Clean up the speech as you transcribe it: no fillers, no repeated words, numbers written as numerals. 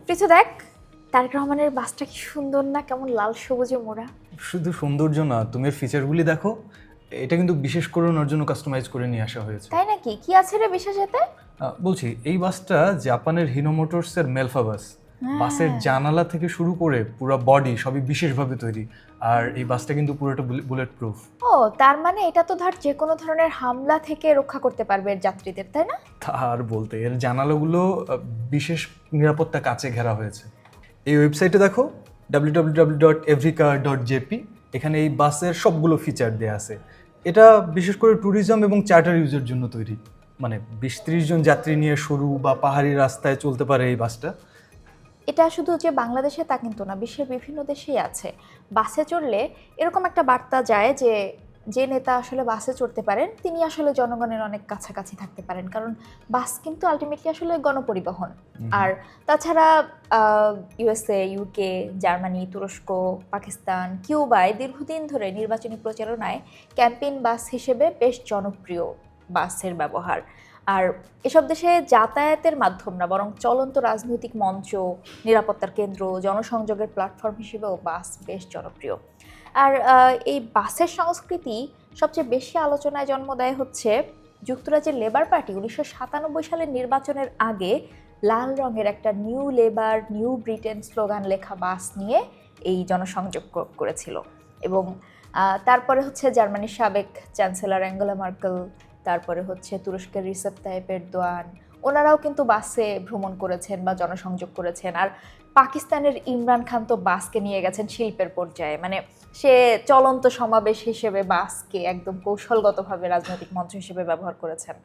কিছু দেখ, তারেক রহমানের বাসটা কি সুন্দর না, কেমন লাল সবুজে মোড়া। শুধু সৌন্দর্য না, তুমি এর ফিচারগুলি দেখো। এটা কিন্তু বিশেষ করে ওনার জন্য কাস্টমাইজ করে নিয়ে আসা হয়েছে। তাই নাকি? কি আছে রে বিশেষ এতে? বলছি, এই বাসটা জাপানের হিনো মোটরসের মেলফা বাস। বাসের জানালা থেকে শুরু করে পুরো বডি সবই বিশেষভাবে তৈরি। আর এই বাসটা কিন্তু পুরোটা বুলেট প্রুফ। ও, তার মানে এটা তো ধর যে কোনো ধরনের হামলা থেকে রক্ষা করতে পারবে এর যাত্রীদের, তাই না? আর বলতে এর জানালাগুলো বিশেষ নিরাপত্তা কাচে ঘেরা হয়েছে। এই ওয়েবসাইটে দেখো www.evricar.jp। এখানে এই বাসের সবগুলো ফিচার দেয়া আছে। এটা বিশেষ করে ট্যুরিজম এবং চার্টার ইউজের জন্য তৈরি। মানে 20-30 জন যাত্রী নিয়ে সরু বা পাহাড়ি রাস্তায় চলতে পারে এই বাসটা। এটা শুধু যে বাংলাদেশে তা কিন্তু না, বিশ্বের বিভিন্ন দেশেই আছে। বাসে চড়লে এরকম একটা বার্তা যায় যে যে নেতা আসলে বাসে চড়তে পারেন তিনি আসলে জনগণের অনেক কাছাকাছি থাকতে পারেন, কারণ বাস কিন্তু আলটিমেটলি আসলে গণপরিবহন। আর তাছাড়া ইউএসএ, ইউকে, জার্মানি, তুরস্ক, পাকিস্তান, কিউবায় দীর্ঘদিন ধরে নির্বাচনী প্রচারণায় ক্যাম্পেইন বাস হিসেবে বেশ জনপ্রিয় বাসের ব্যবহার। আর এসব দেশে যাতায়াতের মাধ্যম না, বরং চলন্ত রাজনৈতিক মঞ্চ, নিরাপত্তার কেন্দ্র, জনসংযোগের প্ল্যাটফর্ম হিসেবেও বাস বেশ জনপ্রিয়। আর এই বাসের সংস্কৃতি সবচেয়ে বেশি আলোচনায় জন্ম দেয় হচ্ছে যুক্তরাজ্যের লেবার পার্টি 1997 সালের নির্বাচনের আগে লাল রঙের একটা new labour new Britain slogan লেখা বাস নিয়ে এই জনসংযোগ করেছিল। এবং তারপরে হচ্ছে জার্মানির সাবেক চ্যান্সেলর অ্যাঙ্গেলা মার্কেল, তারপরে হচ্ছে তুরস্কের রিসেপ তাইয়েপ এরদোয়ান, ওনারাও কিন্তু বাসে ভ্রমণ করেছেন বা জনসংযোগ করেছেন। আর পাকিস্তানের ইমরান খান তো বাসকে নিয়ে গেছেন শিল্পের পর্যায়ে, মানে সে চলন্ত সমাবেশ হিসেবে বাসকে একদম কৌশলগতভাবে রাজনৈতিক মঞ্চ হিসেবে ব্যবহার করেছেন।